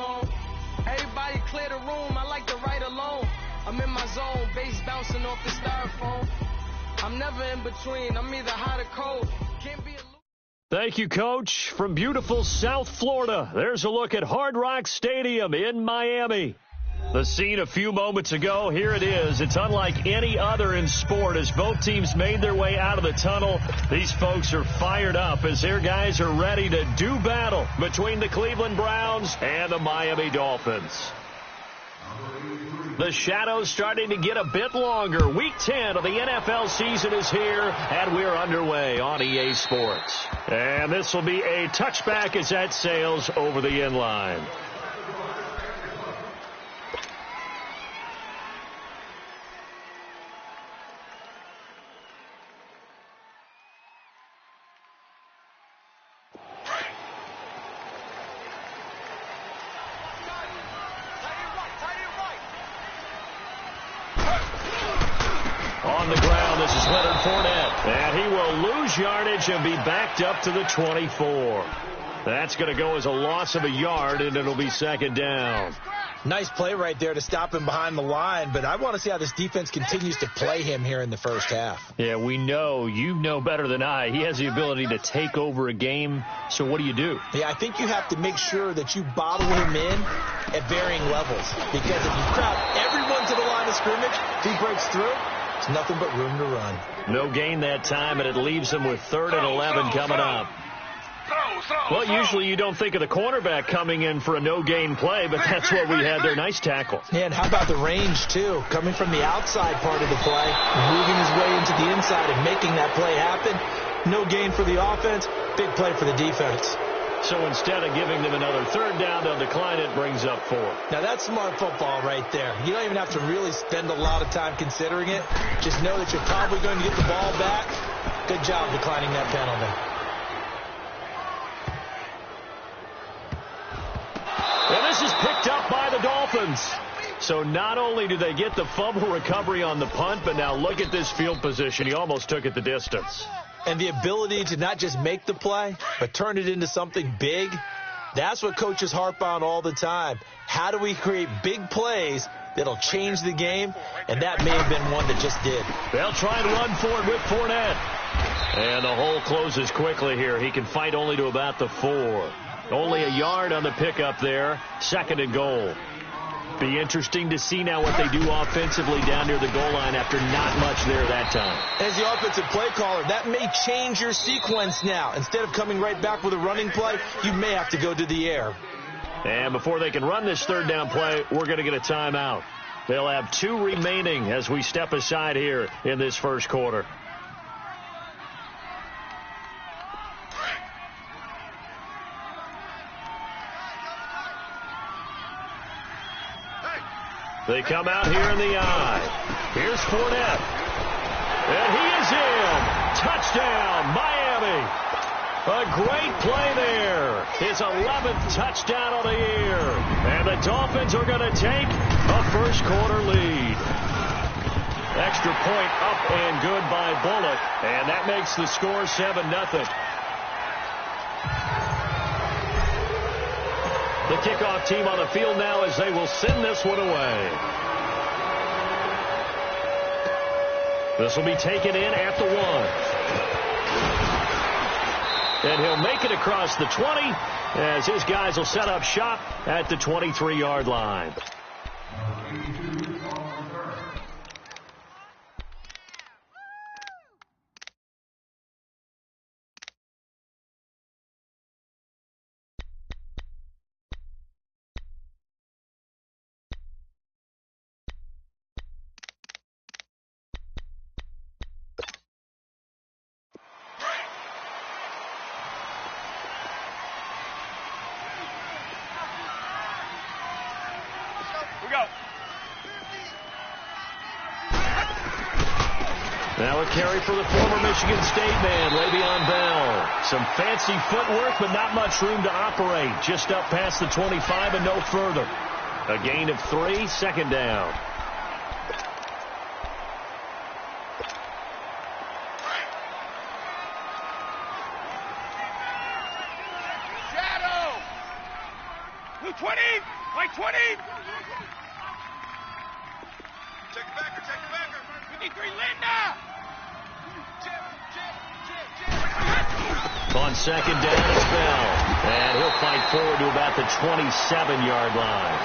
on. Everybody clear the room, I like to write alone. I'm in my zone, bass bouncing off the styrofoam. I'm never in between, I'm either hot or cold. Can't be a... Thank you, Coach. From beautiful South Florida, there's a look at Hard Rock Stadium in Miami. The scene a few moments ago, here it is. It's unlike any other in sport. As both teams made their way out of the tunnel, these folks are fired up as their guys are ready to do battle between the Cleveland Browns and the Miami Dolphins. The shadow's starting to get a bit longer. Week 10 of the NFL season is here, and we're underway on EA Sports. And this will be a touchback as that sails over the inline. On the ground, this is Leonard Fournette. And he will lose yardage and be backed up to the 24. That's going to go as a loss of a yard, and it'll be second down. Nice play right there to stop him behind the line, but I want to see how this defense continues to play him here in the first half. Yeah, we know. You know better than I. He has the ability to take over a game, so what do you do? Yeah, I think you have to make sure that you bottle him in at varying levels, because if you crowd everyone to the line of scrimmage, if he breaks through, there's nothing but room to run. No gain that time, and it leaves him with 3rd and 11 coming up. Well, usually you don't think of the cornerback coming in for a no-gain play, but that's what we had there. Nice tackle. Yeah, and how about the range, too? Coming from the outside part of the play, moving his way into the inside and making that play happen. No gain for the offense, big play for the defense. So instead of giving them another 3rd down, they'll decline it, brings up 4. Now, that's smart football right there. You don't even have to really spend a lot of time considering it. Just know that you're probably going to get the ball back. Good job declining that penalty. And this is picked up by the Dolphins. So not only do they get the fumble recovery on the punt, but now look at this field position. He almost took it the distance. And the ability to not just make the play, but turn it into something big, that's what coaches harp on all the time. How do we create big plays that'll change the game? And that may have been one that just did. They'll try and run for it with Fournette. And the hole closes quickly here. He can fight only to about the 4. Only a yard on the pickup there. 2nd and goal. Be interesting to see now what they do offensively down near the goal line after not much there that time. As the offensive play caller, that may change your sequence now. Instead of coming right back with a running play, you may have to go to the air. And before they can run this 3rd down play, we're going to get a timeout. They'll have 2 remaining as we step aside here in this first quarter. They come out here in the eye. Here's Fournette. And he is in. Touchdown, Miami. A great play there. His 11th touchdown of the year. And the Dolphins are going to take a first quarter lead. Extra point up and good by Bullock. And that makes the score 7-0. The kickoff team on the field now as they will send this one away. This will be taken in at the 1. And he'll make it across the 20 as his guys will set up shop at the 23-yard line. Now a carry for the former Michigan State man, Le'Veon Bell. Some fancy footwork, but not much room to operate. Just up past the 25 and no further. A gain of 3, 2nd down. Blue 20! White 20! Check the backer. 53, Linda! On second down, it's Bell. And he'll fight forward to about the 27-yard line.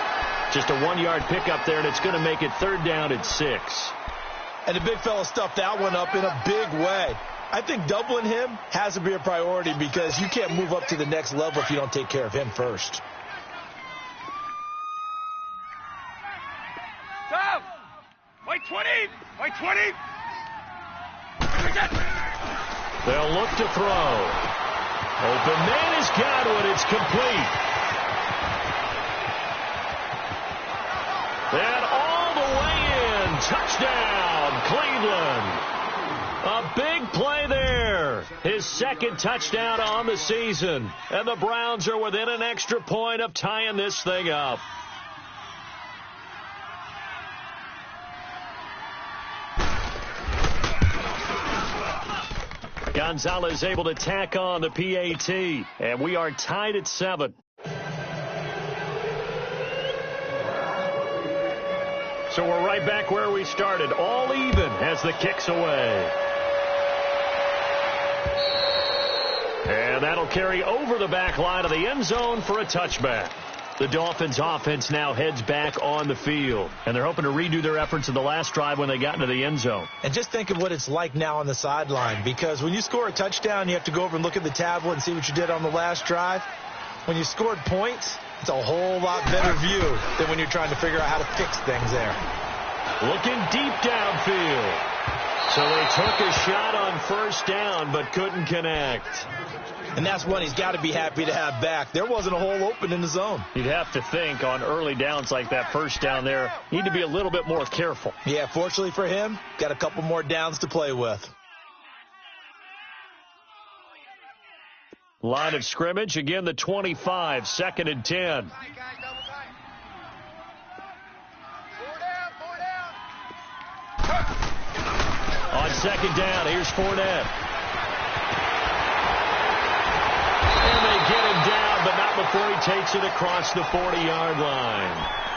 Just a 1-yard pickup there, and it's going to make it third down at 6. And the big fella stuffed that one up in a big way. I think doubling him has to be a priority because you can't move up to the next level if you don't take care of him first. Stop! White 20! White 20! They'll look to throw. Open man is Godwin. It's complete. And all the way in. Touchdown, Cleveland. A big play there. His second touchdown on the season. And the Browns are within an extra point of tying this thing up. Gonzalez able to tack on the PAT, and we are tied at 7. So we're right back where we started, all even as the kick's away. And that'll carry over the back line of the end zone for a touchback. The Dolphins offense now heads back on the field, and they're hoping to redo their efforts in the last drive when they got into the end zone. And just think of what it's like now on the sideline, because when you score a touchdown, you have to go over and look at the tablet and see what you did on the last drive. When you scored points, it's a whole lot better view than when you're trying to figure out how to fix things there. Looking deep downfield. So they took a shot on first down, but couldn't connect. And that's one he's got to be happy to have back. There wasn't a hole open in the zone. You'd have to think on early downs like that first down there, need to be a little bit more careful. Yeah, fortunately for him, got a couple more downs to play with. Line of scrimmage, again the 25, 2nd and 10. On second down, here's Fournette. And they get him down, but not before he takes it across the 40-yard line.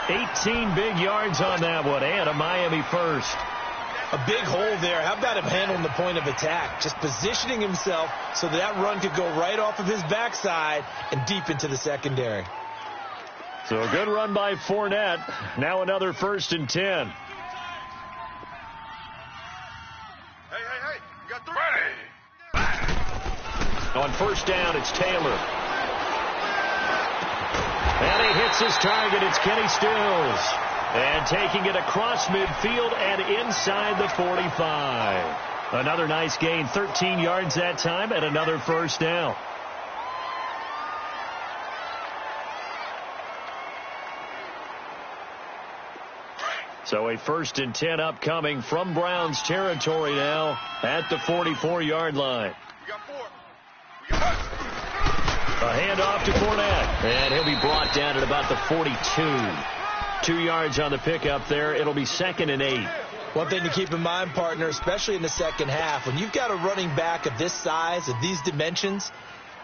18 big yards on that one, and a Miami first. A big hole there. How about him handling the point of attack? Just positioning himself so that run could go right off of his backside and deep into the secondary. So a good run by Fournette. Now another 1st and 10. Hey, you got 3. On first down, it's Taylor. And he hits his target. It's Kenny Stills. And taking it across midfield and inside the 45. Another nice gain, 13 yards that time, and another first down. So a 1st and 10 upcoming from Browns territory now at the 44-yard line. We got 4. We got 1. A handoff to Fournette. And he'll be brought down at about the 42. 2 yards on the pickup there. It'll be 2nd and 8. One thing to keep in mind, partner, especially in the second half, when you've got a running back of this size, of these dimensions,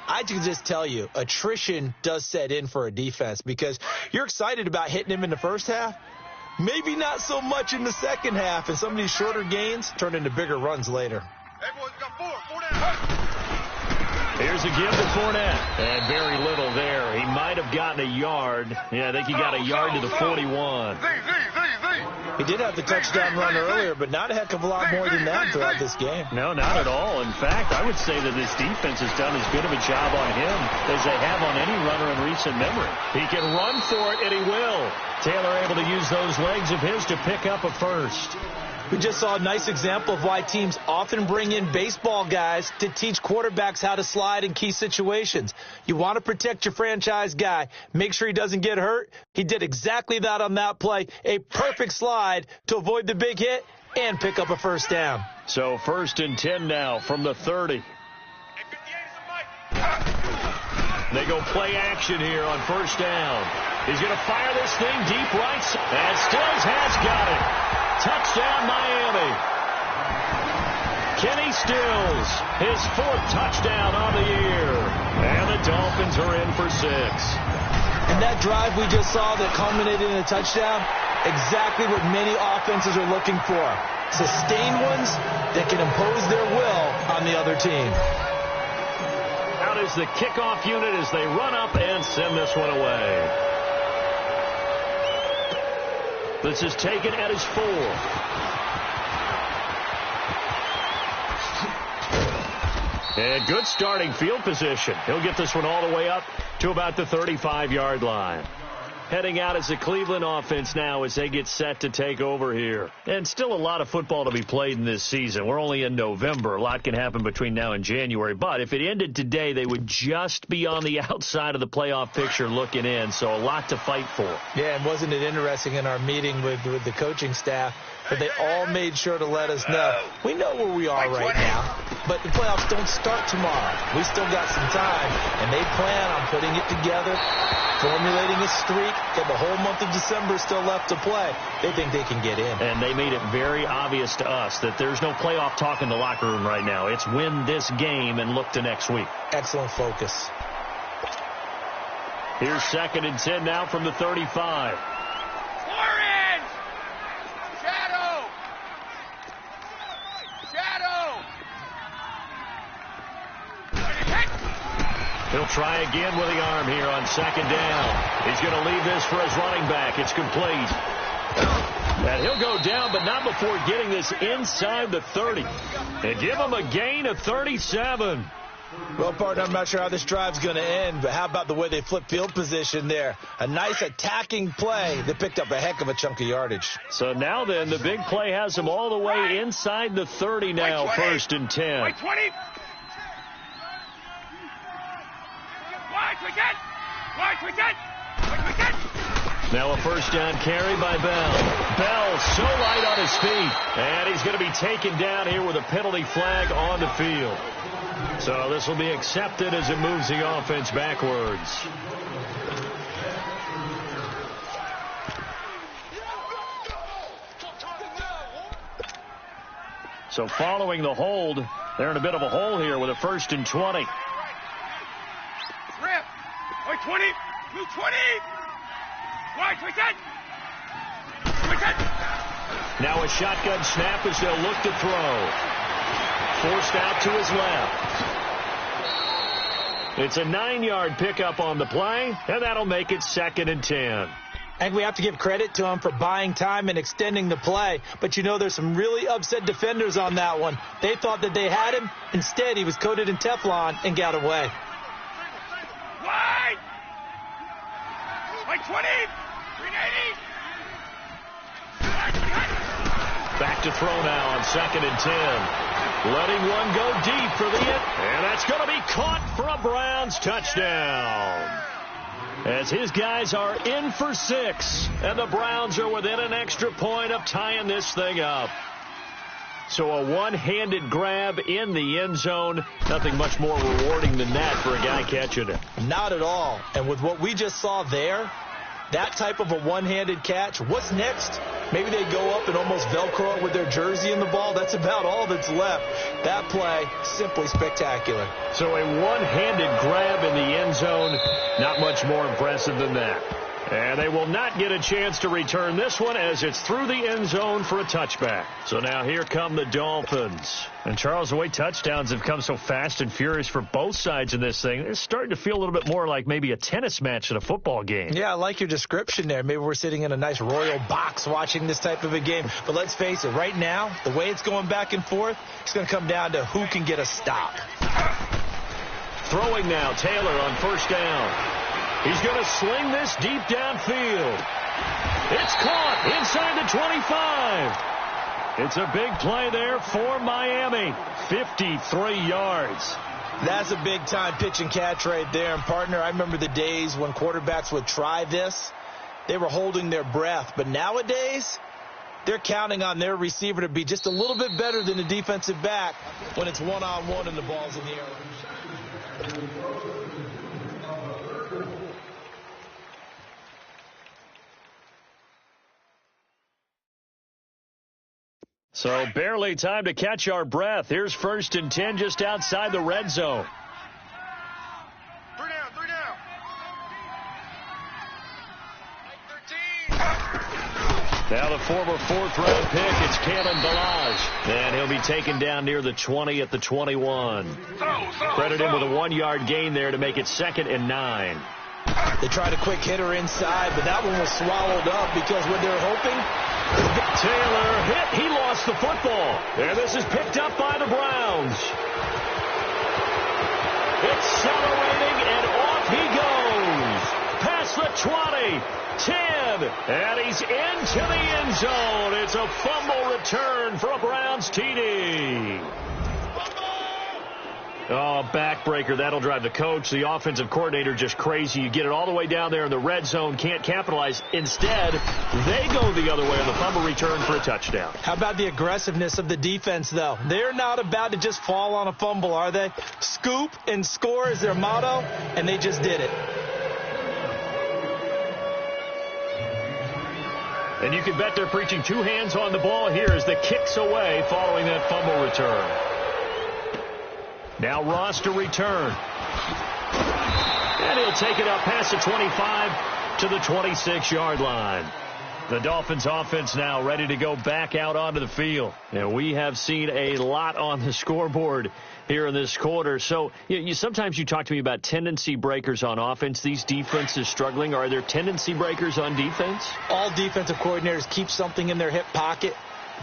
I can just tell you, attrition does set in for a defense because you're excited about hitting him in the first half. Maybe not so much in the second half, and some of these shorter gains turn into bigger runs later. Hey, boys, we got 4. 4 down. Here's a give to Fournette. And very little there. He might have gotten a yard. Yeah, I think he got a yard to the 41. He did have the touchdown run earlier, but not a heck of a lot more than that throughout this game. No, not at all. In fact, I would say that this defense has done as good of a job on him as they have on any runner in recent memory. He can run for it, and he will. Taylor able to use those legs of his to pick up a first. We just saw a nice example of why teams often bring in baseball guys to teach quarterbacks how to slide in key situations. You want to protect your franchise guy. Make sure he doesn't get hurt. He did exactly that on that play. A perfect slide to avoid the big hit and pick up a first down. So 1st and 10 now from the 30. They go play action here on first down. He's going to fire this thing deep right. And Stills has got it. Touchdown, Miami. Kenny Stills, his 4th touchdown on the year. And the Dolphins are in for 6. And that drive we just saw that culminated in a touchdown, exactly what many offenses are looking for. Sustained ones that can impose their will on the other team. Out is the kickoff unit as they run up and send this one away. This is taken at his 4. And good starting field position. He'll get this one all the way up to about the 35-yard line. Heading out as the Cleveland offense now as they get set to take over here. And still a lot of football to be played in this season. We're only in November. A lot can happen between now and January. But if it ended today, they would just be on the outside of the playoff picture looking in. So a lot to fight for. Yeah, and wasn't it interesting in our meeting with the coaching staff that they all made sure to let us know, we know where we are right now, but the playoffs don't start tomorrow. We still got some time, and they plan on putting it together, formulating a streak, that the whole month of December is still left to play. They think they can get in. And they made it very obvious to us that there's no playoff talk in the locker room right now. It's win this game and look to next week. Excellent focus. Here's 2nd and 10 now from the 35. He'll try again with the arm here on 2nd down. He's going to leave this for his running back. It's complete. And he'll go down, but not before getting this inside the 30. And give him a gain of 37. Well, partner, I'm not sure how this drive's going to end, but how about the way they flip field position there? A nice attacking play that picked up a heck of a chunk of yardage. So now then, the big play has him all the way inside the 30 now, 1st and 10. Now a 1st down carry by Bell. Bell so light on his feet. And he's going to be taken down here with a penalty flag on the field. So this will be accepted as it moves the offense backwards. So following the hold, they're in a bit of a hole here with a 1st and 20. Rip. 20. 220. Now a shotgun snap as they'll look to throw. Forced out to his left. It's a 9-yard pickup on the play, and that'll make it 2nd and 10. I think we have to give credit to him for buying time and extending the play. But, you know, there's some really upset defenders on that one. They thought that they had him. Instead, he was coated in Teflon and got away. Wide! 20! 380! Back to throw now on 2nd and 10. Letting one go deep for the hit. And that's going to be caught for a Browns touchdown. As his guys are in for 6. And the Browns are within an extra point of tying this thing up. So a one-handed grab in the end zone. Nothing much more rewarding than that for a guy catching it. Not at all. And with what we just saw there, that type of a one-handed catch, what's next? Maybe they go up and almost Velcro it with their jersey in the ball. That's about all that's left. That play, simply spectacular. So a one-handed grab in the end zone, not much more impressive than that. And they will not get a chance to return this one as it's through the end zone for a touchback. So now here come the Dolphins. And Charles, the way touchdowns have come so fast and furious for both sides in this thing, it's starting to feel a little bit more like maybe a tennis match at a football game. Yeah, I like your description there. Maybe we're sitting in a nice royal box watching this type of a game. But let's face it, right now, the way it's going back and forth, it's going to come down to who can get a stop. Throwing now, Taylor on 1st down. He's going to sling this deep downfield. It's caught inside the 25. It's a big play there for Miami. 53 yards. That's a big-time pitch and catch right there. And, partner, I remember the days when quarterbacks would try this. They were holding their breath. But nowadays, they're counting on their receiver to be just a little bit better than the defensive back when it's one-on-one and the ball's in the air. So barely time to catch our breath. Here's 1st and 10 just outside the red zone. 3 down. Now the former fourth-round pick, it's Kalen Balaj. And he'll be taken down near the 20 at the 21. Credit him with a 1-yard gain there to make it 2nd and 9. They tried a quick hitter inside, but that one was swallowed up because what they were hoping... Taylor hit. He lost the football. And this is picked up by the Browns. Accelerating, and off he goes. Past the 20, 10, and he's into the end zone. It's a fumble return for a Browns TD. Oh, backbreaker. That'll drive the coach, the offensive coordinator, just crazy. You get it all the way down there in the red zone, can't capitalize. Instead, they go the other way on the fumble return for a touchdown. How about the aggressiveness of the defense, though? They're not about to just fall on a fumble, are they? Scoop and score is their motto, and they just did it. And you can bet they're preaching 2 hands on the ball here as the kick's away following that fumble return. Now Ross to return. And he'll take it up past the 25 to the 26-yard line. The Dolphins offense now ready to go back out onto the field. And we have seen a lot on the scoreboard here in this quarter. So sometimes you talk to me about tendency breakers on offense. These defenses struggling. Are there tendency breakers on defense? All defensive coordinators keep something in their hip pocket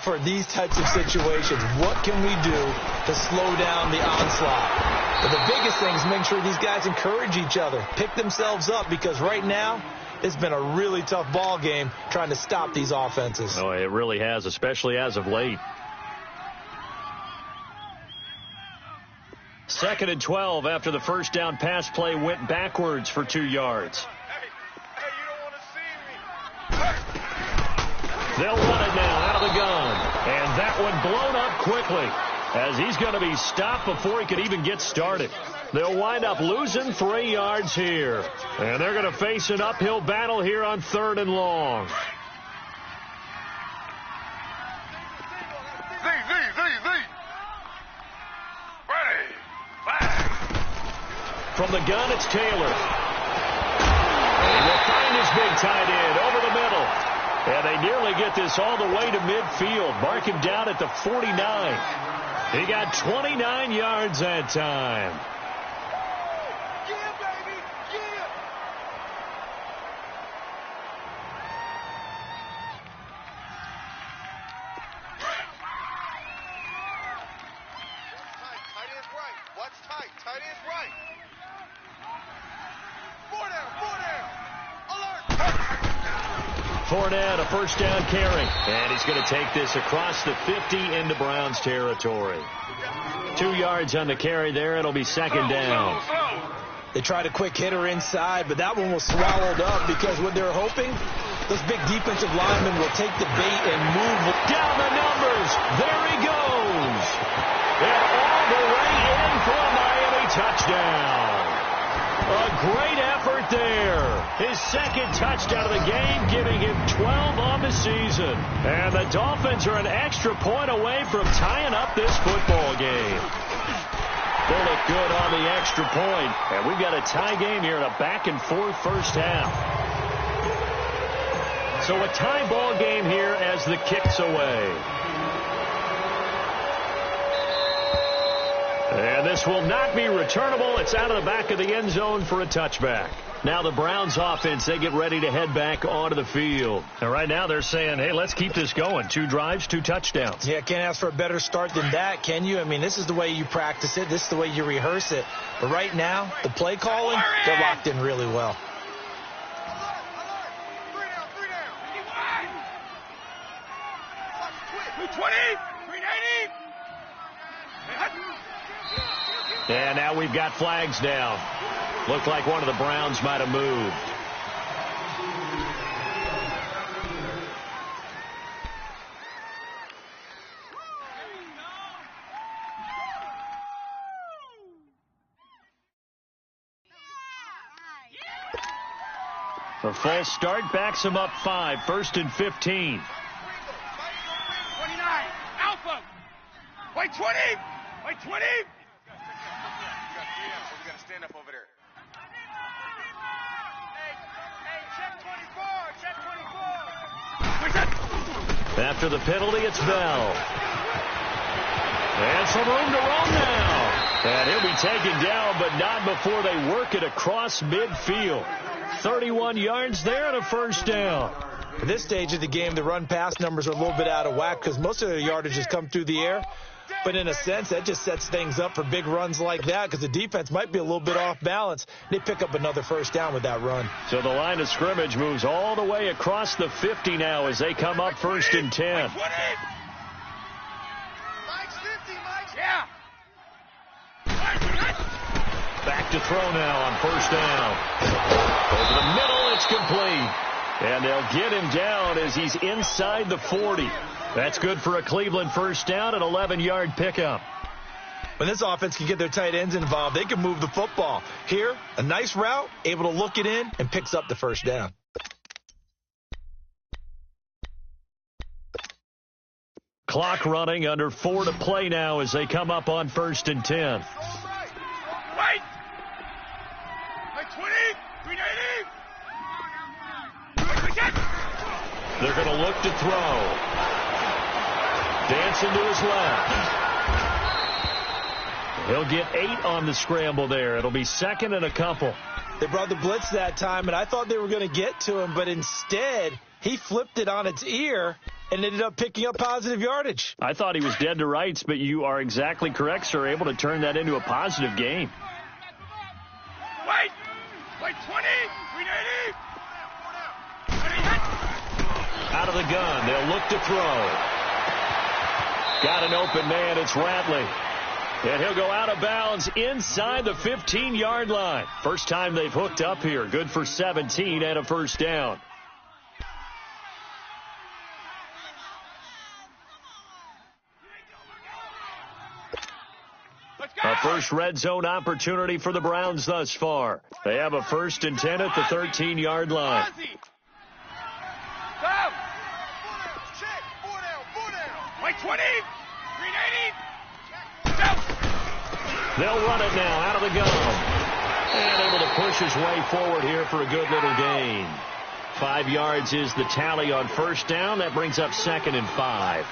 for these types of situations. What can we do to slow down the onslaught? But the biggest thing is make sure these guys encourage each other, pick themselves up, because right now it's been a really tough ball game trying to stop these offenses. Oh, it really has, especially as of late. 2nd and 12 after the first down pass play went backwards for 2 yards. Hey, you don't want to see me. They'll run it now out of the gun. And that one blown up quickly as he's going to be stopped before he could even get started. They'll wind up losing 3 yards here. And they're going to face an uphill battle here on 3rd and long. Z. Ready. Flag. From the gun, it's Taylor. And he will find his big tight end over the middle. And they nearly get this all the way to midfield. Mark him down at the 49. He got 29 yards that time. Yeah, baby. Yeah. Tight end's right. Watch tight. Tight end's right. 4 down. Alert. Fournette, a first down carry. And he's going to take this across the 50 into Browns territory. 2 yards on the carry there. It'll be 2nd down. They tried a quick hitter inside, but that one was swallowed up because what they're hoping, those big defensive linemen will take the bait and move down the numbers. There he goes. And all the way in for a Miami touchdown. A great effort there. His 2nd touchdown of the game, giving him 12 on the season. And the Dolphins are an extra point away from tying up this football game. They look good on the extra point. And we've got a tie game here in a back-and-forth first half. So a tie ball game here as the kick's away. And this will not be returnable. It's out of the back of the end zone for a touchback. Now the Browns offense, they get ready to head back onto the field. And right now they're saying, hey, let's keep this going. 2 drives, 2 touchdowns. Yeah, can't ask for a better start than that, can you? I mean, this is the way you practice it. This is the way you rehearse it. But right now, the play calling, they're locked in really well. Alert. 3 down. 20. 380. And now we've got flags down. Looked like one of the Browns might have moved. A false start backs him up 5. 1st and 15. 29. Alpha. Wait, 20. Wait, 20. We got to stand up over there. Hey, check 24. Check 24. Where's that? after the penalty, it's Bell. And some room to run now. And he'll be taken down, but not before they work it across midfield. 31 yards there and a first down. At this stage of the game, the run-pass numbers are a little bit out of whack because most of their yardage has come through the air. But in a sense, that just sets things up for big runs like that because the defense might be a little bit off balance. They pick up another first down with that run. So the line of scrimmage moves all the way across the 50 now as they come up first and 10. Back to throw now on first down. Over the middle, it's complete. And they'll get him down as he's inside the 40. That's good for a Cleveland first down, an 11-yard pickup. When this offense can get their tight ends involved, they can move the football. Here, a nice route, able to look it in, and picks up the first down. Clock running, under 4 to play now as they come up on first and 10. Wait! 20! 390! They're going to look to throw. Dancing to his left. He'll get 8 on the scramble there. It'll be second and a couple. They brought the blitz that time, and I thought they were going to get to him, but instead he flipped it on its ear and ended up picking up positive yardage. I thought he was dead to rights, but you are exactly correct, sir. Able to turn that into a positive gain. Wait! 20! 390! Out of the gun. They'll look to throw. Got an open man. It's Radley. And he'll go out of bounds inside the 15-yard line. First time they've hooked up here. Good for 17 and a first down. A first red zone opportunity for the Browns thus far. They have a first and 10 at the 13-yard line. Wait, 20! 390! They'll run it now out of the gun. And able to push his way forward here for a good little gain. 5 yards is the tally on first down. That brings up second and 5.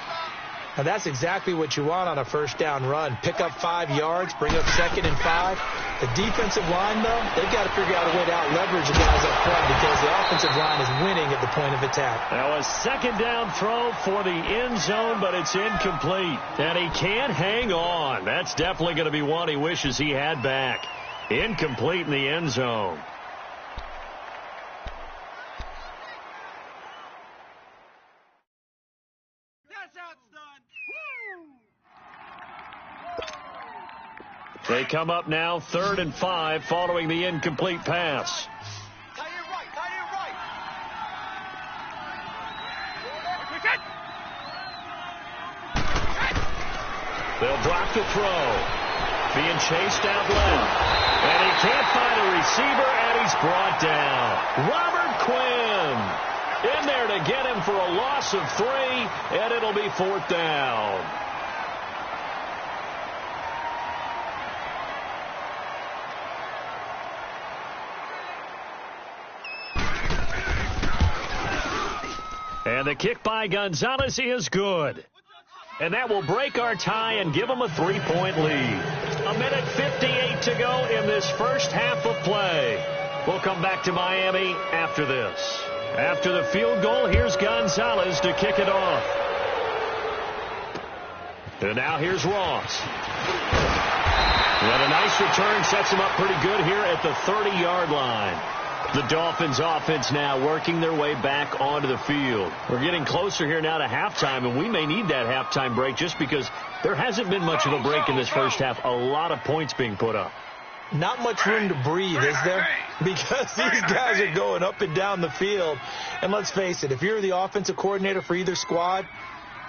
Now that's exactly what you want on a first down run. Pick up 5 yards, bring up second and 5. The defensive line, though, they've got to figure out a way to out-leverage the guys up front because the offensive line is winning at the point of attack. Now a second down throw for the end zone, but it's incomplete. And he can't hang on. That's definitely going to be one he wishes he had back. Incomplete in the end zone. They come up now 3rd and 5 following the incomplete pass. They'll block the throw. Being chased out left. And he can't find a receiver, and he's brought down. Robert Quinn in there to get him for a loss of 3, and it'll be 4th down. And the kick by Gonzalez is good. And that will break our tie and give them a 3-point lead. 1:58 to go in this first half of play. We'll come back to Miami after this. After the field goal, here's Gonzalez to kick it off. And now here's Ross. And a nice return sets him up pretty good here at the 30-yard line. The Dolphins offense now working their way back onto the field. We're getting closer here now to halftime, and we may need that halftime break just because there hasn't been much of a break in this first half. A lot of points being put up. Not much room to breathe, is there? Because these guys are going up and down the field. And let's face it, if you're the offensive coordinator for either squad,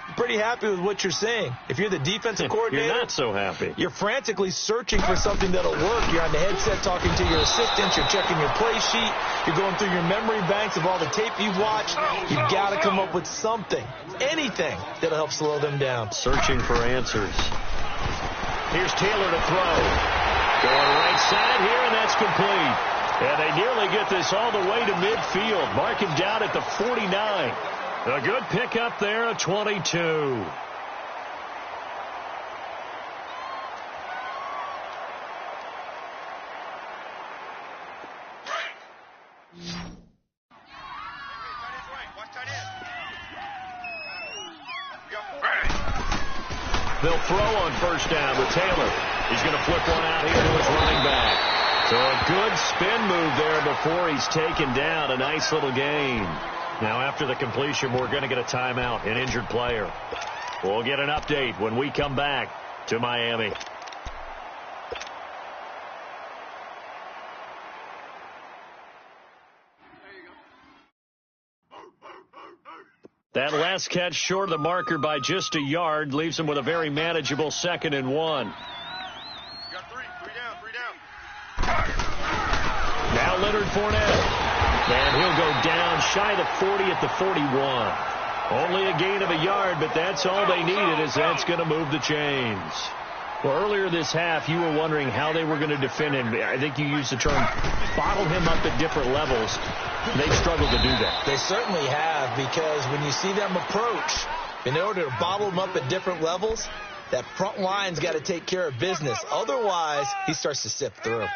you're pretty happy with what you're seeing. If you're the defensive coordinator, you're not so happy. You're frantically searching for something that'll work. You're on the headset talking to your assistants. You're checking your play sheet. You're going through your memory banks of all the tape you've watched. You've got to come up with something, anything that'll help slow them down. Searching for answers. Here's Taylor to throw. Going right side here, and that's complete. And they nearly get this all the way to midfield. Mark him down at the 49. A good pickup there, a 22. They'll throw on first down with Taylor. He's going to flip one out here to his running back. So a good spin move there before he's taken down. A nice little gain. Now after the completion, we're going to get a timeout, an injured player. We'll get an update when we come back to Miami. That last catch short of the marker by just a yard leaves him with a very manageable 2nd and 1. You got three down. Now Leonard Fournette. And he'll go down shy of 40 at the 41. Only a gain of a yard, but that's all they needed, as that's going to move the chains. Well, earlier this half, you were wondering how they were going to defend him. I think you used the term bottle him up at different levels. They've struggled to do that. They certainly have, because when you see them approach, in order to bottle them up at different levels, that front line's got to take care of business. Otherwise, he starts to sift through.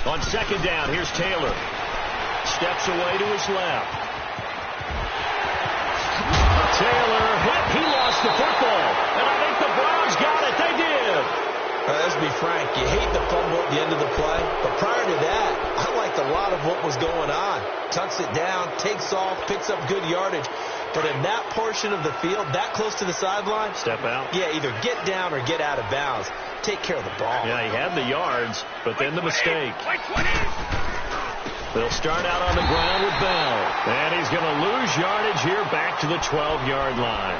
On 2nd down, here's Taylor. Steps away to his left. Taylor hit. He lost the football. And I think the Browns got it. They did. Let's be frank. You hate the fumble at the end of the play. But prior to that, I liked a lot of what was going on. Tucks it down, takes off, picks up good yardage. But in that portion of the field, that close to the sideline, step out. Yeah, either get down or get out of bounds. Take care of the ball. Yeah, he had the yards, but then the mistake. They'll start out on the ground with Bell. And he's going to lose yardage here back to the 12-yard line.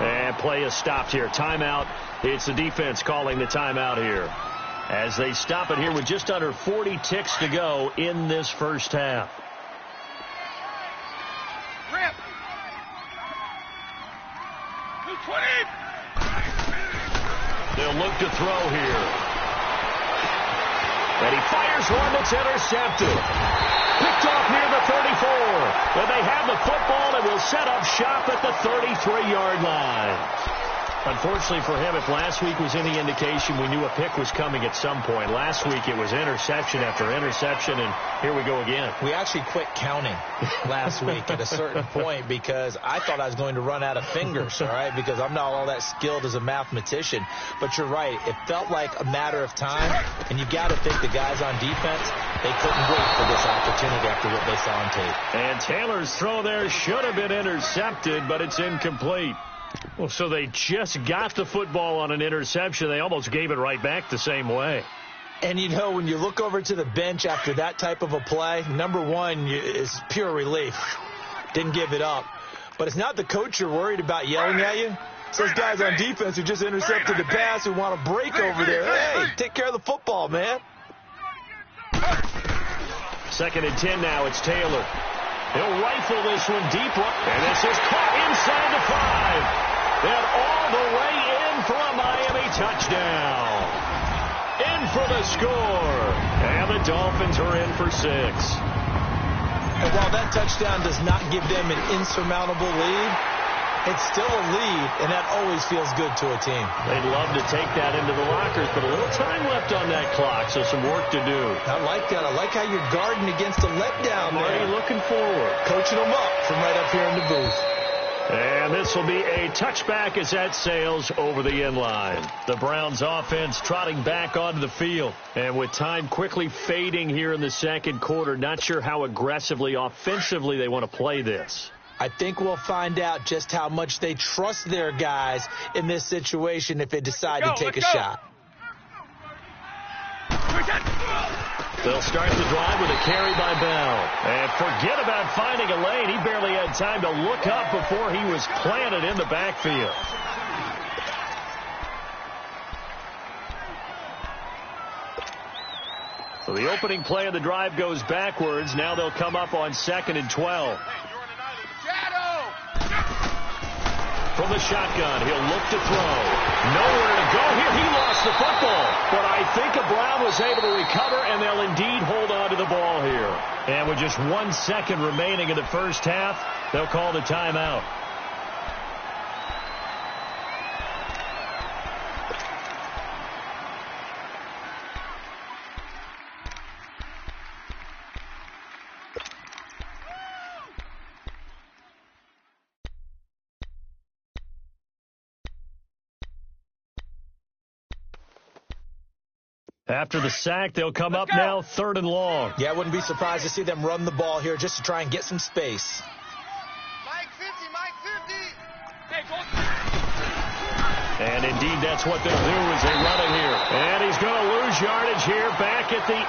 And play is stopped here. Timeout. It's the defense calling the timeout here, as they stop it here with just under 40 ticks to go in this first half. They'll look to throw here. And he fires one that's intercepted. Picked off near the 34. And they have the football and will set up shop at the 33-yard line. Unfortunately for him, if last week was any indication, we knew a pick was coming at some point. Last week it was interception after interception, and here we go again. We actually quit counting last week at a certain point because I thought I was going to run out of fingers, all right, because I'm not all that skilled as a mathematician. But you're right. It felt like a matter of time, and you got to think the guys on defense, they couldn't wait for this opportunity after what they saw on tape. And Taylor's throw there should have been intercepted, but it's incomplete. Well, so they just got the football on an interception. They almost gave it right back the same way. And, you know, when you look over to the bench after that type of a play, number one is pure relief. Didn't give it up. But it's not the coach you're worried about yelling at you. It's those guys on defense who just intercepted the pass who want to break over there. Hey, take care of the football, man. 2nd and 10 now. It's Taylor. He'll rifle this one deep. And this is caught inside the 5. And all the way in for a Miami touchdown. In for the score. And the Dolphins are in for 6. And while that touchdown does not give them an insurmountable lead, it's still a lead, and that always feels good to a team. They'd love to take that into the lockers, but a little time left on that clock, so some work to do. I like that. I like how you're guarding against a letdown there. Already looking forward. Coaching them up from right up here in the booth. And this will be a touchback as that sails over the end line. The Browns offense trotting back onto the field. And with time quickly fading here in the second quarter, not sure how aggressively, offensively they want to play this. I think we'll find out just how much they trust their guys in this situation if they decide to take a shot. They'll start the drive with a carry by Bell. And forget about finding a lane. He barely had time to look up before he was planted in the backfield. So the opening play of the drive goes backwards. Now they'll come up on 2nd and 12. From from the shotgun. He'll look to throw. Nowhere to go here. He lost the football. But I think Brown was able to recover, and they'll indeed hold on to the ball here. And with just 1 second remaining in the first half, they'll call the timeout. After the sack, they'll come up now 3rd and long. Yeah, I wouldn't be surprised to see them run the ball here just to try and get some space. Mike 50, Mike 50. And indeed, that's what they'll do as they run it here. And he's going to lose yardage here back at the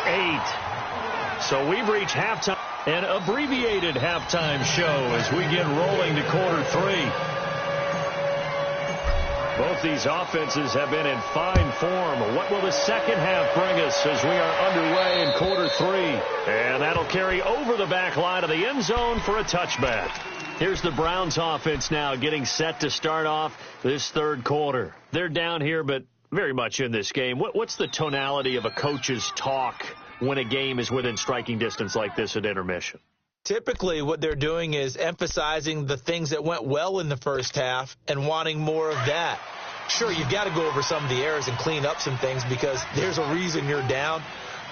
8. So we've reached halftime, an abbreviated halftime show as we get rolling to quarter 3. Both these offenses have been in fine form. What will the second half bring us as we are underway in quarter 3? And that'll carry over the back line of the end zone for a touchback. Here's the Browns offense now getting set to start off this 3rd quarter. They're down here, but very much in this game. What's the tonality of a coach's talk when a game is within striking distance like this at intermission? Typically, what they're doing is emphasizing the things that went well in the first half and wanting more of that. Sure, you've got to go over some of the errors and clean up some things because there's a reason you're down.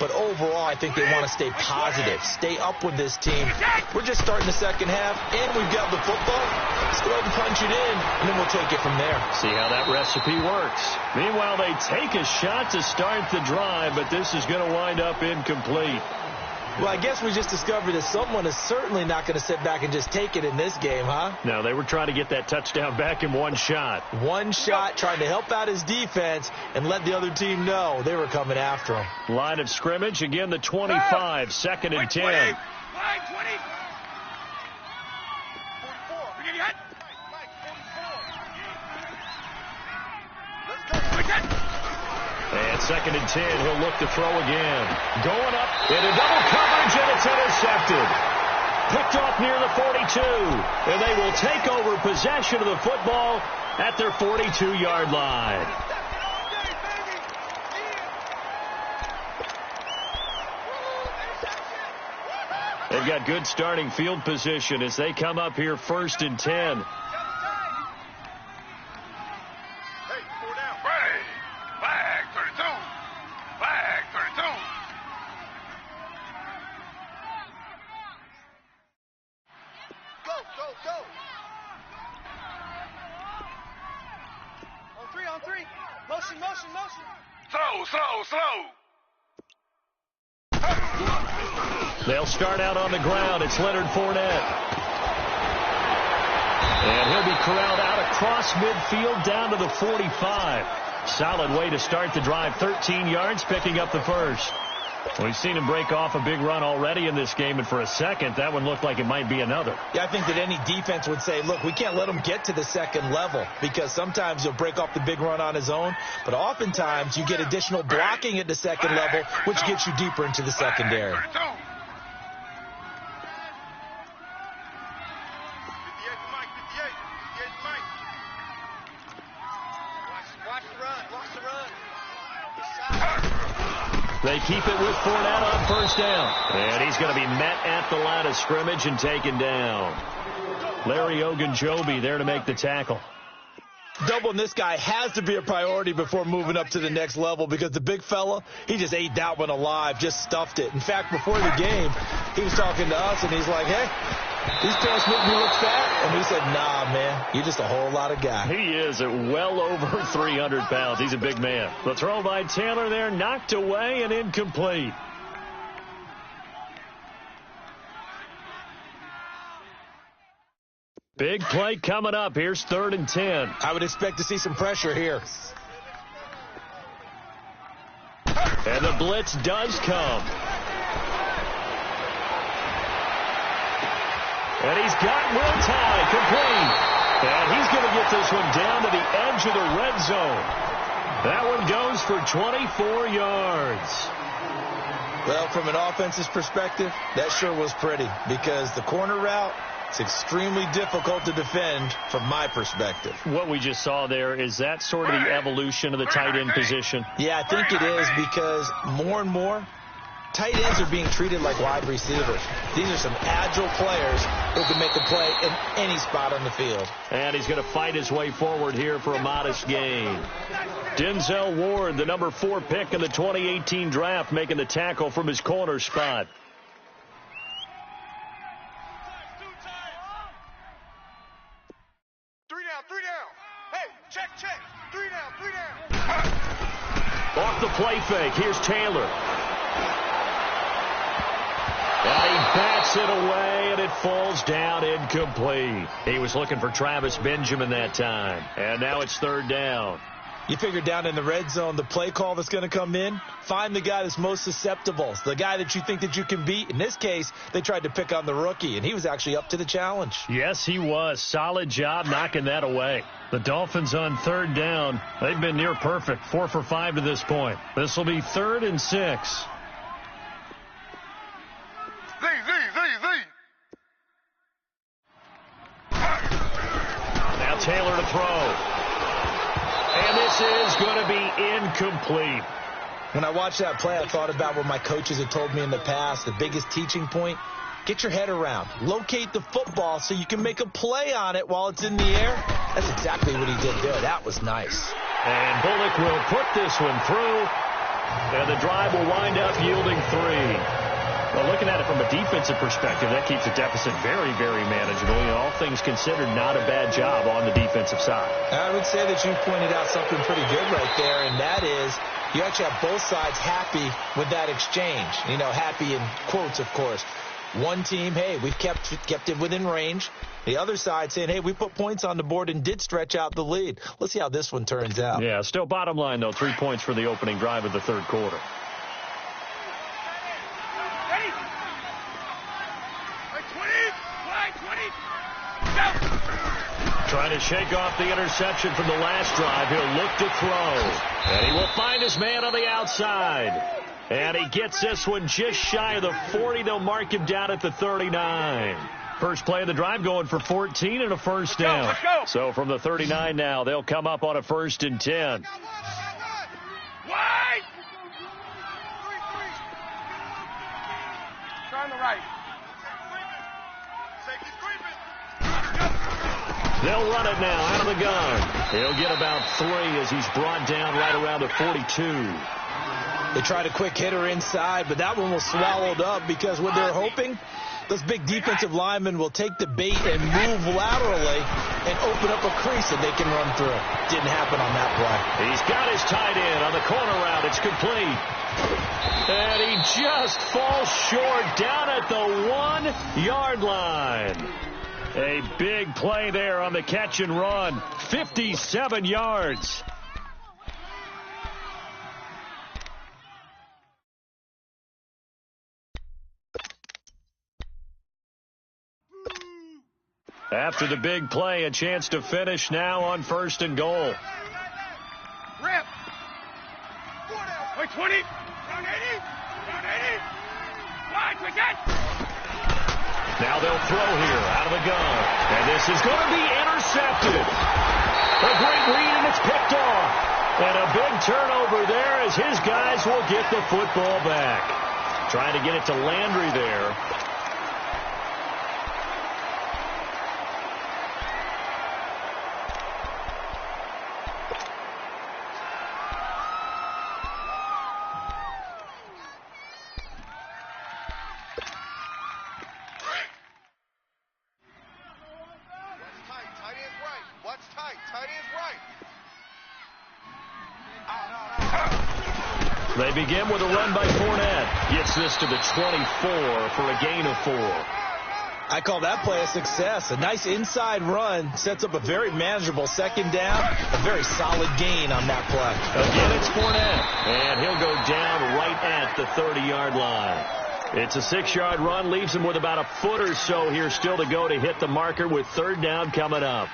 But overall, I think they want to stay positive, stay up with this team. We're just starting the second half, and we've got the football. Let's go ahead and punch it in, and then we'll take it from there. See how that recipe works. Meanwhile, they take a shot to start the drive, but this is going to wind up incomplete. Well, I guess we just discovered that someone is certainly not going to sit back and just take it in this game, huh? No, they were trying to get that touchdown back in one shot. One shot, trying to help out his defense and let the other team know they were coming after him. Line of scrimmage, again the 25, 2nd and 10. Line 20. 44. Bring it ahead. Mike 44. Let's go. And 2nd and 10, he'll look to throw again. Going up into double coverage, and it's intercepted. Picked off near the 42, and they will take over possession of the football at their 42-yard line. They've got good starting field position as they come up here 1st and 10. They'll start out on the ground. It's Leonard Fournette. And he'll be corralled out across midfield down to the 45. Solid way to start the drive. 13 yards, picking up the first. We've seen him break off a big run already in this game, and for a second, that one looked like it might be another. Yeah, I think that any defense would say, look, we can't let him get to the second level because sometimes he'll break off the big run on his own, but oftentimes you get additional blocking at the second level, which gets you deeper into the secondary. They keep it with Fournette on 1st down. And he's going to be met at the line of scrimmage and taken down. Larry Ogunjobi there to make the tackle. Doubling this guy has to be a priority before moving up to the next level because the big fella, he just ate that one alive, just stuffed it. In fact, before the game, he was talking to us, and he's like, hey, these pants make me look fat. And we said, nah, man, you're just a whole lot of guy. He is at well over 300 pounds. He's a big man. The throw by Taylor there, knocked away and incomplete. Big play coming up. Here's 3rd and 10. I would expect to see some pressure here. And the blitz does come. And he's got Will Tye complete. And he's going to get this one down to the edge of the red zone. That one goes for 24 yards. Well, from an offense's perspective, that sure was pretty because the corner route, It's extremely difficult to defend from my perspective. What we just saw there, is that sort of the evolution of the tight end position? Yeah, I think it is, because more and more, tight ends are being treated like wide receivers. These are some agile players who can make a play in any spot on the field. And he's going to fight his way forward here for a modest gain. Denzel Ward, the number 4 pick in the 2018 draft, making the tackle from his corner spot. Three down. Hey, check. 3 down. Off the play fake, here's Taylor. And he bats it away, and it falls down incomplete. He was looking for Travis Benjamin that time. And now it's 3rd down. You figure down in the red zone, the play call that's going to come in, find the guy that's most susceptible, the guy that you think that you can beat. In this case, they tried to pick on the rookie, and he was actually up to the challenge. Yes, he was. Solid job knocking that away. The Dolphins on 3rd down. They've been near perfect, 4 for 5 to this point. This will be 3rd and 6. Z. Now Taylor to throw. And this is going to be incomplete. When I watched that play, I thought about what my coaches had told me in the past. The biggest teaching point, get your head around. Locate the football so you can make a play on it while it's in the air. That's exactly what he did there. That was nice. And Bullock will put this one through. And the drive will wind up yielding 3. Well, looking at it from a defensive perspective, that keeps the deficit very, very manageable. You know, all things considered, not a bad job on the defensive side. I would say that you pointed out something pretty good right there, and that is you actually have both sides happy with that exchange. You know, happy in quotes, of course. One team, hey, we've kept it within range. The other side saying, hey, we put points on the board and did stretch out the lead. Let's see how this one turns out. Yeah, still bottom line, though, 3 points for the opening drive of the 3rd quarter. Trying to shake off the interception from the last drive. He'll look to throw. And he will find his man on the outside. And he gets this one just shy of the 40. They'll mark him down at the 39. First play of the drive going for 14 and a first down. Let's go. So from the 39 now, they'll come up on a 1st and 10. Wide. Try on the right. They'll run it now out of the gun. He'll get about 3 as he's brought down right around the 42. They tried a quick hitter inside, but that one was swallowed up because what they're hoping, those big defensive linemen will take the bait and move laterally and open up a crease that they can run through. Didn't happen on that play. He's got his tight end on the corner route. It's complete. And he just falls short down at the 1-yard line. A big play there on the catch and run. 57 yards. After the big play, a chance to finish now on 1st and goal. Rip. 20. Down 80. Wide, quick catch. Now they'll throw here out of the gun. And this is going to be intercepted. A great read, and it's picked off. And a big turnover there as his guys will get the football back. Trying to get it to Landry there. They begin with a run by Fournette. Gets this to the 24 for a gain of 4. I call that play a success. A nice inside run sets up a very manageable 2nd down. A very solid gain on that play. Again, it's Fournette. And he'll go down right at the 30-yard line. It's a 6-yard run. Leaves him with about a foot or so here still to go to hit the marker with 3rd down coming up.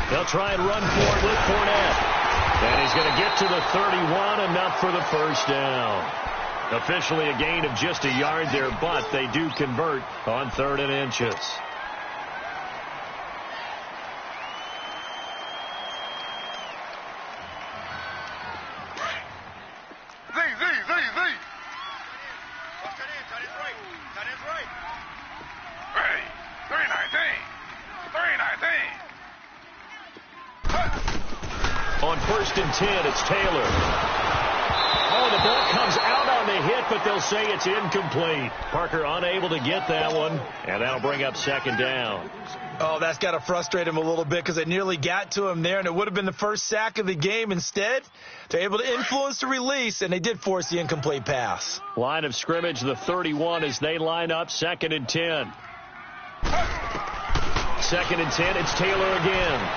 They'll They'll try and run for it with Fournette. And he's going to get to the 31, enough for the first down. Officially a gain of just a yard there, but they do convert on 3rd and inches. On 1st and 10, it's Taylor. Oh, the ball comes out on the hit, but they'll say it's incomplete. Parker unable to get that one, and that'll bring up 2nd down. Oh, that's got to frustrate him a little bit because they nearly got to him there, and it would have been the first sack of the game. Instead, they're able to influence the release, and they did force the incomplete pass. Line of scrimmage, the 31 as they line up, 2nd and 10. 2nd and 10, it's Taylor again.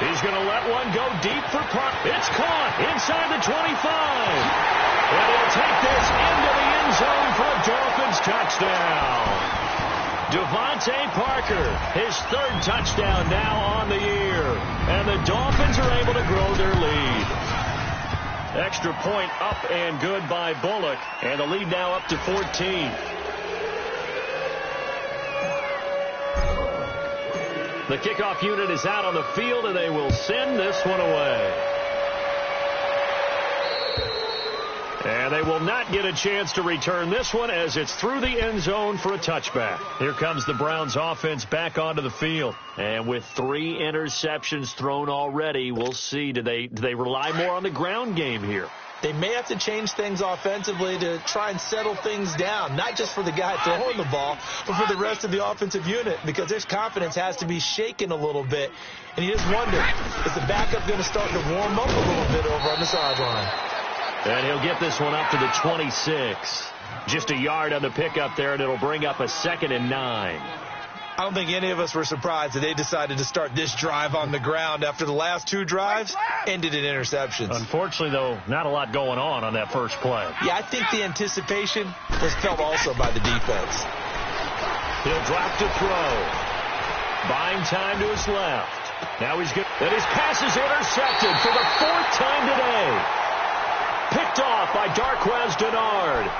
He's going to let one go deep for Parker. It's caught inside the 25. And he'll take this into the end zone for a Dolphins touchdown. Devontae Parker, his 3rd touchdown now on the year. And the Dolphins are able to grow their lead. Extra point up and good by Bullock. And the lead now up to 14. The kickoff unit is out on the field, and they will send this one away. And they will not get a chance to return this one as it's through the end zone for a touchback. Here comes the Browns offense back onto the field. And with 3 interceptions thrown already, we'll see. Do they rely more on the ground game here? They may have to change things offensively to try and settle things down, not just for the guy throwing the ball, but for the rest of the offensive unit, because their confidence has to be shaken a little bit. And you just wonder, is the backup going to start to warm up a little bit over on the sideline? And he'll get this one up to the 26. Just a yard on the pickup there, and it'll bring up a 2nd and 9. I don't think any of us were surprised that they decided to start this drive on the ground after the last 2 drives ended in interceptions. Unfortunately, though, not a lot going on that first play. Yeah, I think the anticipation was felt also by the defense. He'll drop to throw. Buying time to his left. Now he's good. And his pass is intercepted for the 4th time today. Picked off by Darquez Dennard.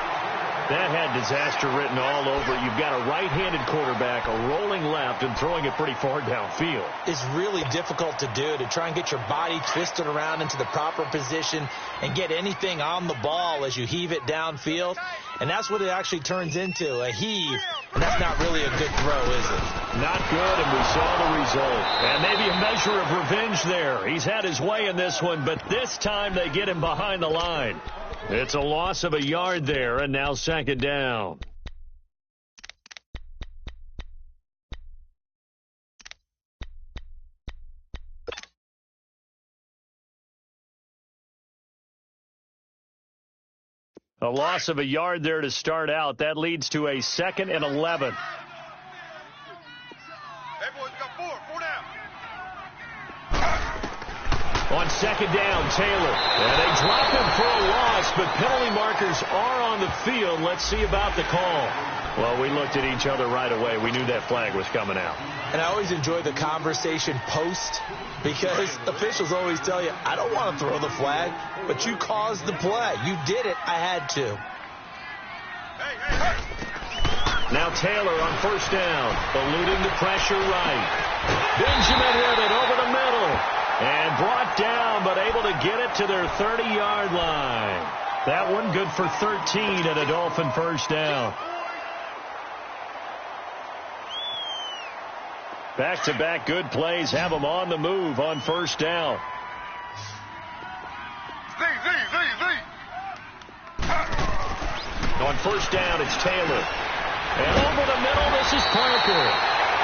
That had disaster written all over it. You've got a right-handed quarterback, a rolling left, and throwing it pretty far downfield. It's really difficult to do, to try and get your body twisted around into the proper position and get anything on the ball as you heave it downfield. And that's what it actually turns into, a heave. And that's not really a good throw, is it? Not good, and we saw the result. And maybe a measure of revenge there. He's had his way in this one, but this time they get him behind the line. It's a loss of a yard there, and now 2nd down. A loss of a yard there to start out. That leads to a 2nd and 11. Hey, boys, got 4 down. On 2nd down, Taylor. And they drop him for a loss, but penalty markers are on the field. Let's see about the call. Well, we looked at each other right away. We knew that flag was coming out. And I always enjoy the conversation post, because officials always tell you, I don't want to throw the flag, but you caused the play. You did it. I had to. Hey. Now Taylor on 1st down, eluding the pressure right. Benjamin with it over the middle. And brought down, but able to get it to their 30-yard line. That one good for 13 and a Dolphin 1st down. Back-to-back good plays have them on the move on 1st down. Z. On 1st down, it's Taylor. And over the middle, this is Parker.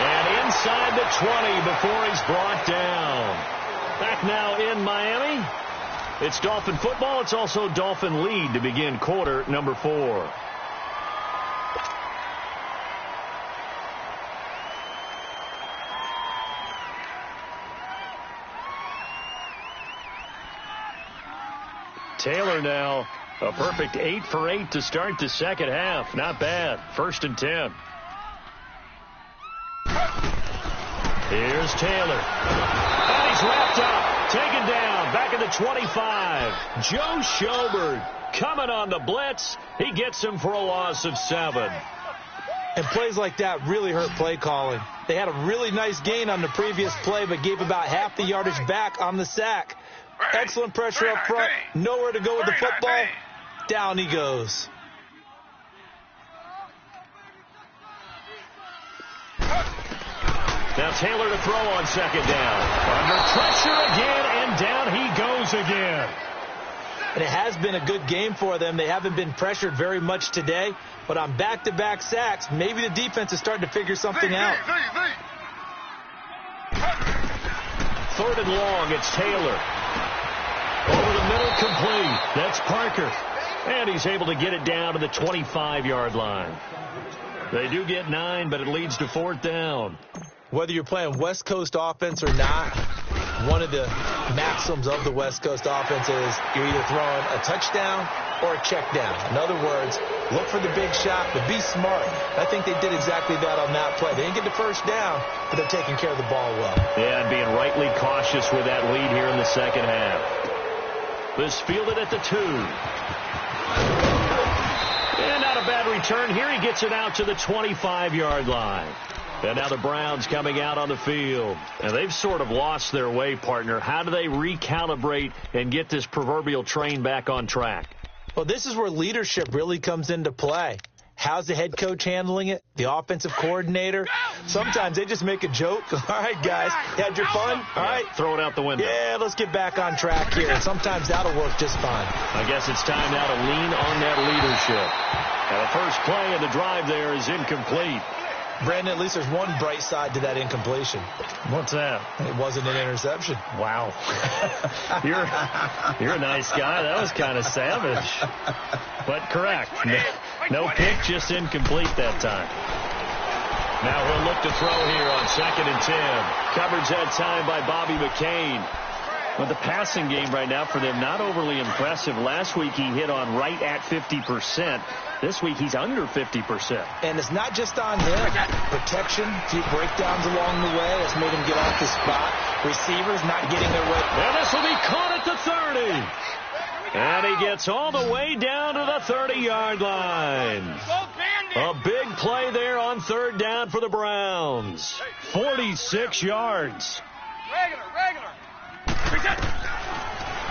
And inside the 20 before he's brought down. Back now in Miami. It's Dolphin football. It's also Dolphin lead to begin quarter number 4. Taylor now a perfect 8 for 8 to start the second half. Not bad. 1st and 10. Here's Taylor. And he's wrapped up. Taken down. Back at the 25. Joe Schobert coming on the blitz. He gets him for a loss of 7. And plays like that really hurt play calling. They had a really nice gain on the previous play, but gave about half the yardage back on the sack. Excellent pressure up front. Nowhere to go with the football. Down he goes. Now Taylor to throw on second down. Under pressure again, and down he goes again. And it has been a good game for them. They haven't been pressured very much today, but on back-to-back sacks, maybe the defense is starting to figure something out. 3rd and long, it's Taylor. Over the middle, complete. That's Parker. And he's able to get it down to the 25-yard line. They do get 9, but it leads to 4th down. Whether you're playing West Coast offense or not, one of the maxims of the West Coast offense is you're either throwing a touchdown or a check down. In other words, look for the big shot, but be smart. I think they did exactly that on that play. They didn't get the first down, but they're taking care of the ball well. Yeah, and being rightly cautious with that lead here in the second half. This fielded at the 2. And not a bad return here. He gets it out to the 25-yard line. And now the Browns coming out on the field. And they've sort of lost their way, partner. How do they recalibrate and get this proverbial train back on track? Well, this is where leadership really comes into play. How's the head coach handling it? The offensive coordinator? Sometimes they just make a joke. All right, guys, you had your fun? All right. Throw it out the window. Yeah, let's get back on track here. And sometimes that'll work just fine. I guess it's time now to lean on that leadership. Now the first play of the drive there is incomplete. Brandon, at least there's one bright side to that incompletion. What's that? It wasn't an interception. Wow. You're a nice guy. That was kind of savage. But correct. No pick, just incomplete that time. Now he'll look to throw here on 2nd and 10. Coverage that time by Bobby McCain. But the passing game right now for them, not overly impressive. Last week he hit on right at 50%. This week he's under 50%. And it's not just on him. Protection, a few breakdowns along the way. That's made him get off the spot. Receivers not getting their way. And this will be caught at the 30. And he gets all the way down to the 30-yard line. A big play there on 3rd down for the Browns. 46 yards. Regular.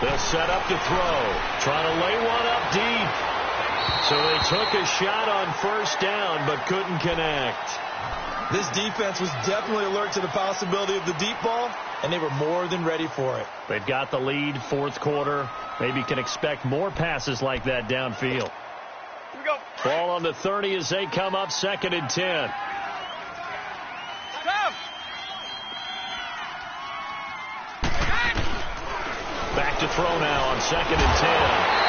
They'll set up to throw. Trying to lay one up deep. So they took a shot on 1st down, but couldn't connect. This defense was definitely alert to the possibility of the deep ball, and they were more than ready for it. They've got the lead, 4th quarter. Maybe can expect more passes like that downfield. Here we go. Ball on the 30 as they come up 2nd and 10. Back to throw now on 2nd and 10.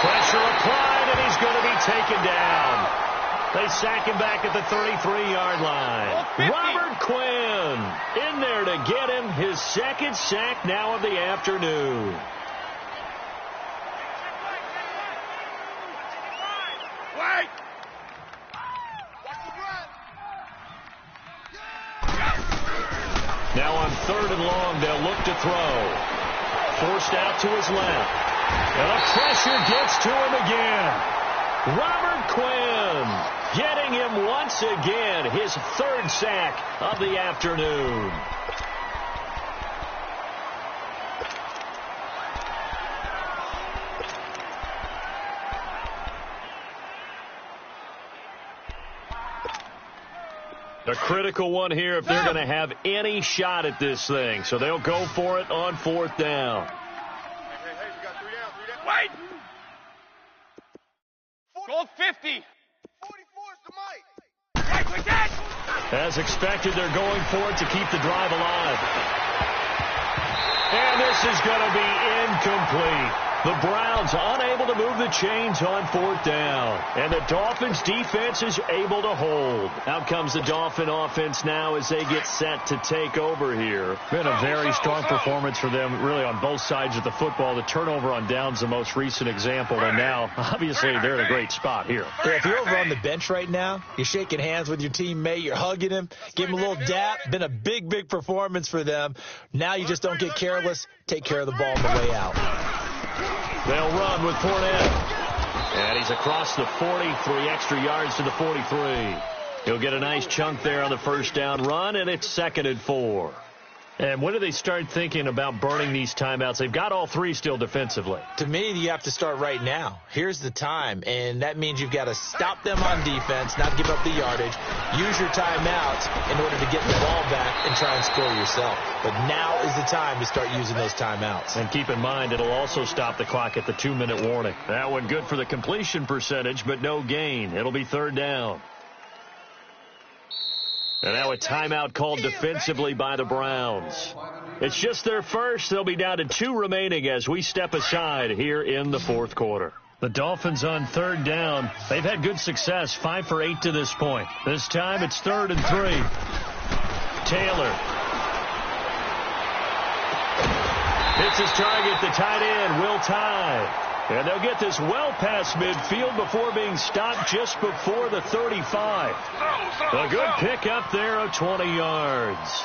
Pressure applied, and he's going to be taken down. They sack him back at the 33-yard line. Robert Quinn in there to get him his 2nd sack now of the afternoon. Wait. Now on 3rd and long, they'll look to throw. Forced out to his left. And the pressure gets to him again. Robert Quinn getting him once again, his 3rd sack of the afternoon. A critical one here if they're going to have any shot at this thing. So they'll go for it on 4th down. Hey, you got 3 down. Wait! Go 50. 44 is the mic. Right, quick that! As expected, they're going for it to keep the drive alive. And this is going to be incomplete. The Browns unable to move the chains on 4th down. And the Dolphins defense is able to hold. Out comes the Dolphin offense now as they get set to take over here. Been a very strong performance for them really on both sides of the football. The turnover on downs the most recent example. And now, obviously, they're in a great spot here. Yeah, if you're over on the bench right now, you're shaking hands with your teammate, you're hugging him, give him a little dap. Been a big, big performance for them. Now you just don't get careless. Take care of the ball on the way out. They'll run with Fournette. And he's across the 40, 3 extra yards to the 43. He'll get a nice chunk there on the first down run, and it's 2nd and 4. And when do they start thinking about burning these timeouts? They've got all 3 still defensively. To me, you have to start right now. Here's the time, and that means you've got to stop them on defense, not give up the yardage, use your timeouts in order to get the ball back and try and score yourself. But now is the time to start using those timeouts. And keep in mind, it'll also stop the clock at the 2-minute warning. That one good for the completion percentage, but no gain. It'll be 3rd down. And now a timeout called defensively by the Browns. It's just their first. They'll be down to 2 remaining as we step aside here in the 4th quarter. The Dolphins on 3rd down. They've had good success, 5 for 8 to this point. This time it's 3rd and 3. Taylor. Hits his target, the tight end, Will Tye. And they'll get this well past midfield before being stopped just before the 35. A good pickup there of 20 yards.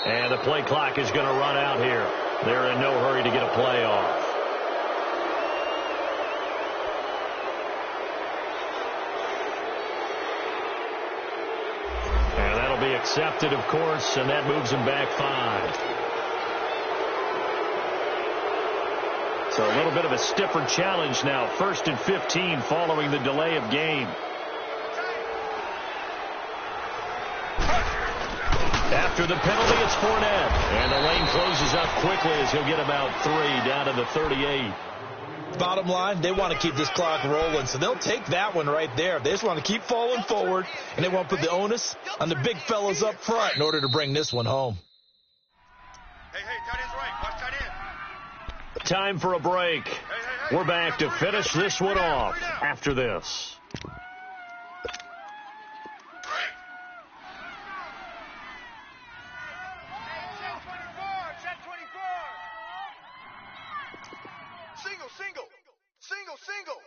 And the play clock is going to run out here. They're in no hurry to get a play off. And that'll be accepted, of course, and that moves them back 5. So a little bit of a stiffer challenge now. 1st and 15 following the delay of game. After the penalty, it's Fournette. And the lane closes up quickly as he'll get about 3 down to the 38. Bottom line, they want to keep this clock rolling, so they'll take that one right there. They just want to keep falling forward, and they want to put the onus on the big fellas up front in order to bring this one home. Hey, tight end's right. Watch tight end. Time for a break. We're back to finish this one off after this. Single.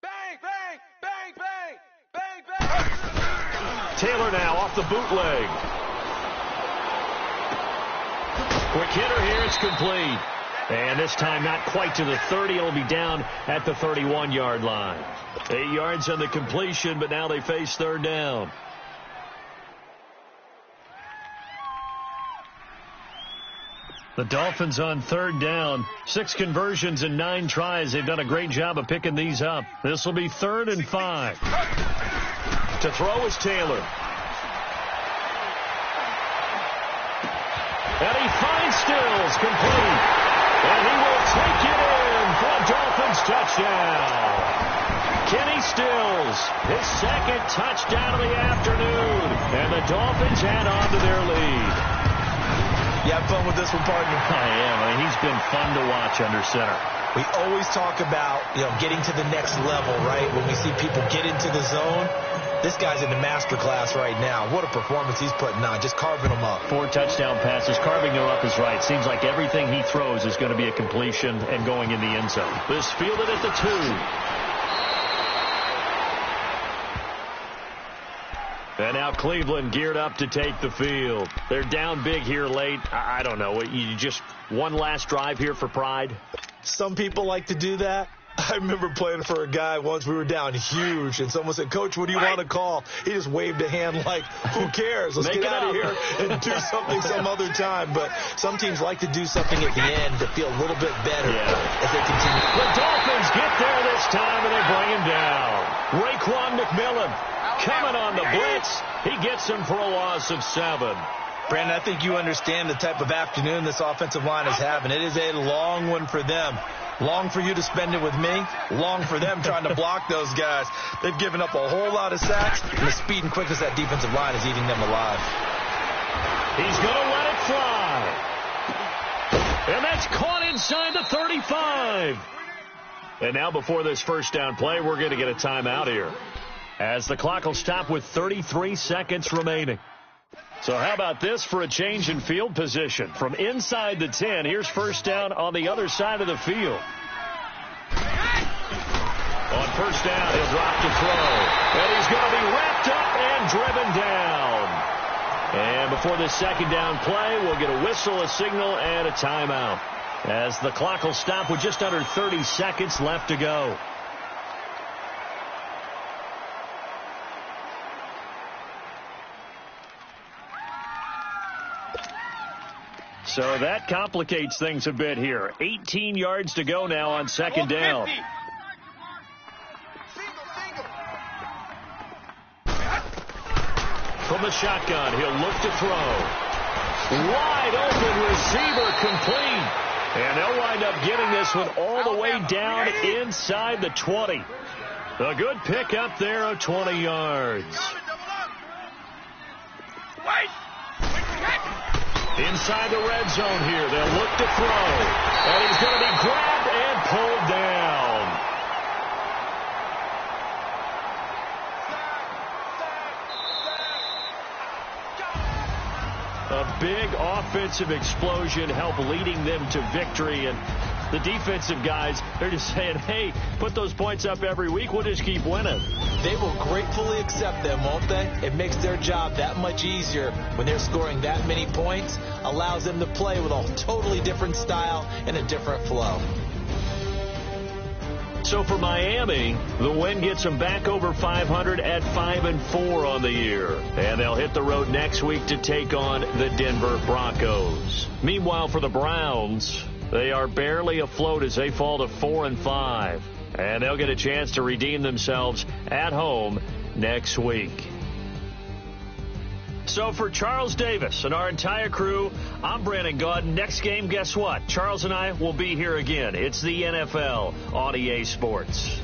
Bang, bang, bang, bang, bang, bang. Taylor now off the bootleg. Quick hitter here, it's complete. And this time not quite to the 30. It'll be down at the 31-yard line. 8 yards on the completion, but now they face 3rd down. The Dolphins on 3rd down. 6 conversions and 9 tries. They've done a great job of picking these up. This will be 3rd and 5. To throw is Taylor. And he finds Stills, complete. And he will take it in for a Dolphins touchdown. Kenny Stills, his 2nd touchdown of the afternoon. And the Dolphins add on to their lead. You have fun with this one, partner? I am. He's been fun to watch under center. We always talk about, getting to the next level, right? When we see people get into the zone, this guy's in the master class right now. What a performance he's putting on, just carving them up. 4 touchdown passes. Carving them up is right. Seems like everything he throws is going to be a completion and going in the end zone. This fielded at the 2. And now Cleveland geared up to take the field. They're down big here late. I don't know. You just one last drive here for pride? Some people like to do that. I remember playing for a guy once. We were down huge, and someone said, "Coach, what do you want to call?" He just waved a hand like, who cares? Let's get out of here and do something some other time. But some teams like to do something at the end to feel a little bit better as they continue. The Dolphins get there this time, and they bring him down. Raekwon McMillan coming on the blitz. He gets him for a loss of 7. Brandon, I think you understand the type of afternoon this offensive line is having. It is a long one for them. Long for you to spend it with me. Long for them trying to block those guys. They've given up a whole lot of sacks, and the speed and quickness of that defensive line is eating them alive. He's going to let it fly. And that's caught inside the 35. And now before this first down play, we're going to get a timeout here, as the clock will stop with 33 seconds remaining. So how about this for a change in field position? From inside the 10, here's first down on the other side of the field. On first down, he'll drop to throw. And he's going to be wrapped up and driven down. And before this second down play, we'll get a whistle, a signal, and a timeout, as the clock will stop with just under 30 seconds left to go. So that complicates things a bit here. 18 yards to go now on second down. From the shotgun, he'll look to throw. Wide open receiver, complete. And they'll wind up getting this one all the way down inside the 20. A good pick up there of 20 yards. Inside the red zone here, they'll look to throw. And he's going to be grabbed and pulled down. A big offensive explosion helped leading them to victory. And the defensive guys, they're just saying, hey, put those points up every week. We'll just keep winning. They will gratefully accept them, won't they? It makes their job that much easier when they're scoring that many points. Allows them to play with a totally different style and a different flow. So for Miami, the win gets them back over 500 at 5-4 on the year. And they'll hit the road next week to take on the Denver Broncos. Meanwhile, for the Browns, they are barely afloat as they fall to 4-5. And they'll get a chance to redeem themselves at home next week. So for Charles Davis and our entire crew, I'm Brandon Gaudin. Next game, guess what? Charles and I will be here again. It's the NFL on EA Sports.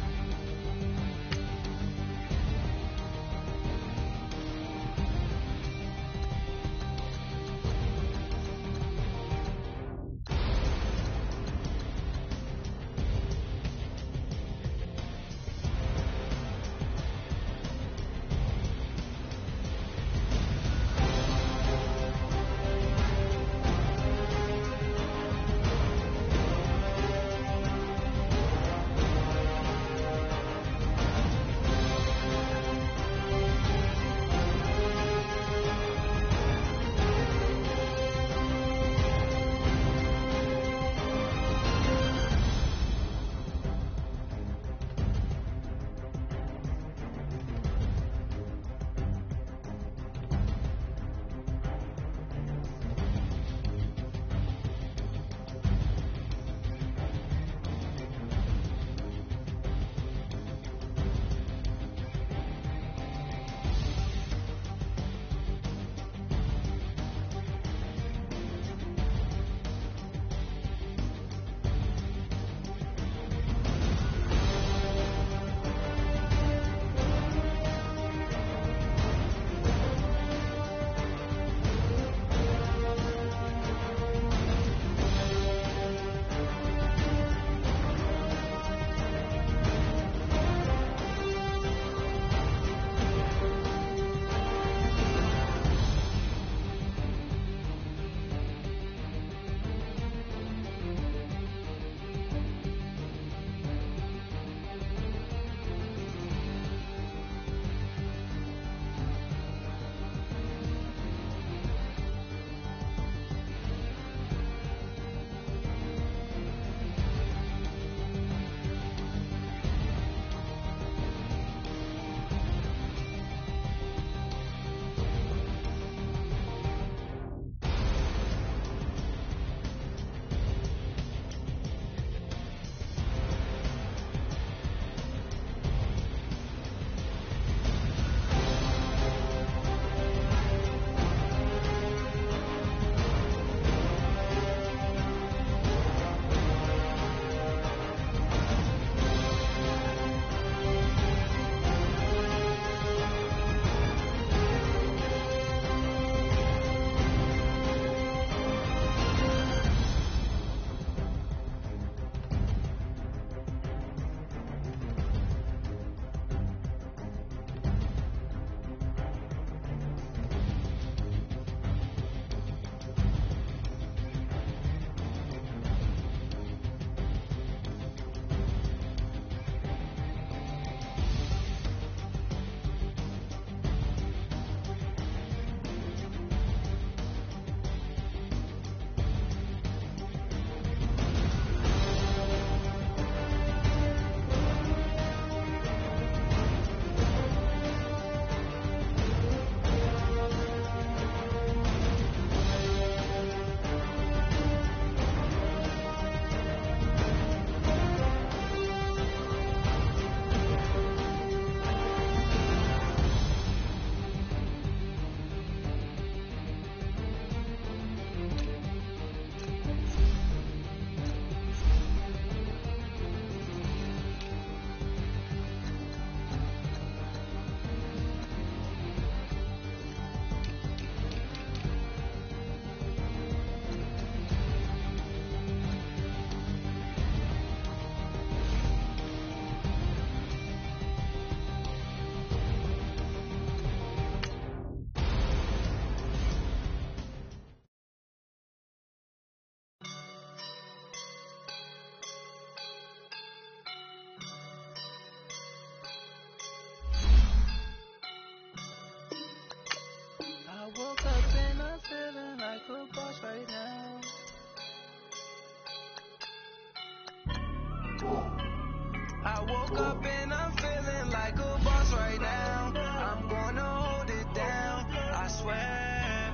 I woke up and I'm feeling like a boss right now. I'm gonna hold it down, I swear.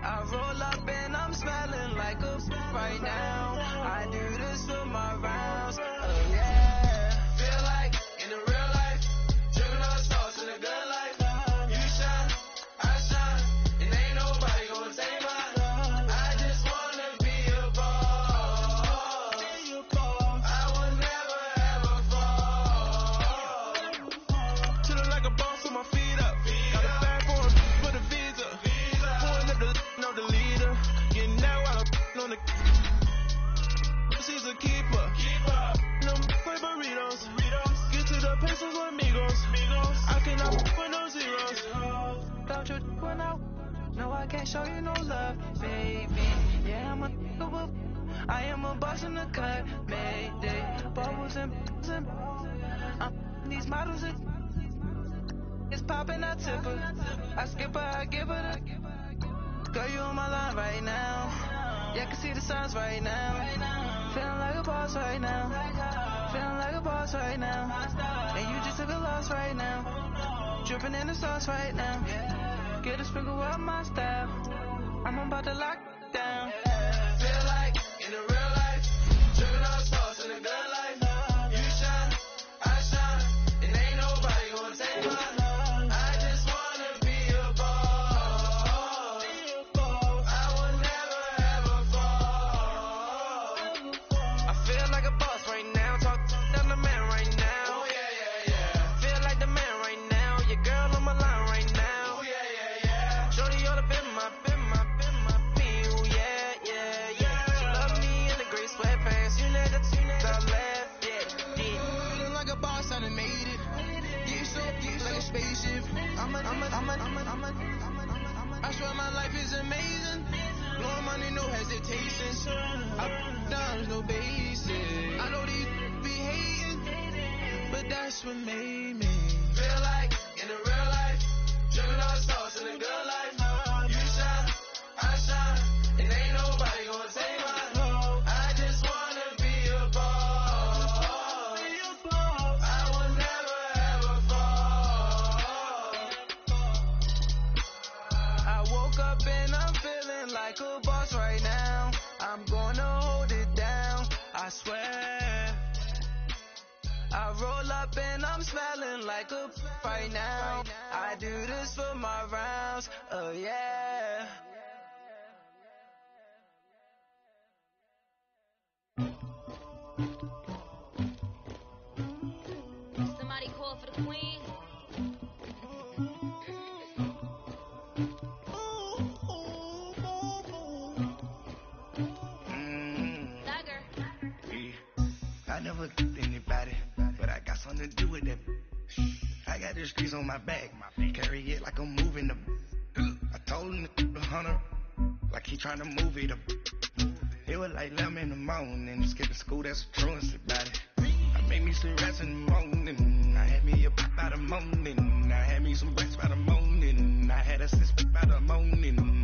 I roll up and I'm smelling like a right now. I do this for my rounds, oh yeah. Feel like in the real life, dripping on sauce in the good life. You shine, I shine, and ain't nobody gonna take mine. I just wanna be a boss. I will never ever fall. Chillin' like a boss with my feet up. Got a bag for the visa. Pulling up know the leader. Getting that while I'm on the. She's a keeper. No play burritos. Get to the pesos with amigos. I cannot with no zeros. Don't you when out? No, I can't show you no love, baby. Yeah, I am a boss in the cut, mayday. Bubbles and these models are. It's popping, I tip her. I skip her, I give her the. Girl, you on my line right now. Yeah, I can see the signs right now. Feeling like a boss right now. Feeling like a boss right now. And you just took a loss right now. Dripping in the sauce right now. Get a sprinkle up my style. I'm about to lock down. Feel like in the real life. Dripping on sauce in the good life. You shine, I shine. And ain't nobody gonna take mine. I swear my life is amazing. Blowing money, no hesitation. Up, down, no basic. I know these be hating, but that's what made me feel like in the real life. Dripping on sauce in the good life. You shine, I shine, and ain't nobody gonna take mine. I just wanna be a boss. I will never ever fall. I woke up and I'm feeling like a boss right now. I'm gonna hold it down, I swear. I roll up and I'm smelling like a right now. I do this for my rounds, oh yeah. Somebody call for the queen. I never did anybody, but I got something to do with that. I got the streets on my back, carry it like I'm moving the. I told him to 100, like he trying to move it up. It was like 11 in the morning, skipping school, that's a truancy about it. I made me some rats in the morning, I had me a pop by the morning, I had me some rats by the morning, I had a sis by the morning.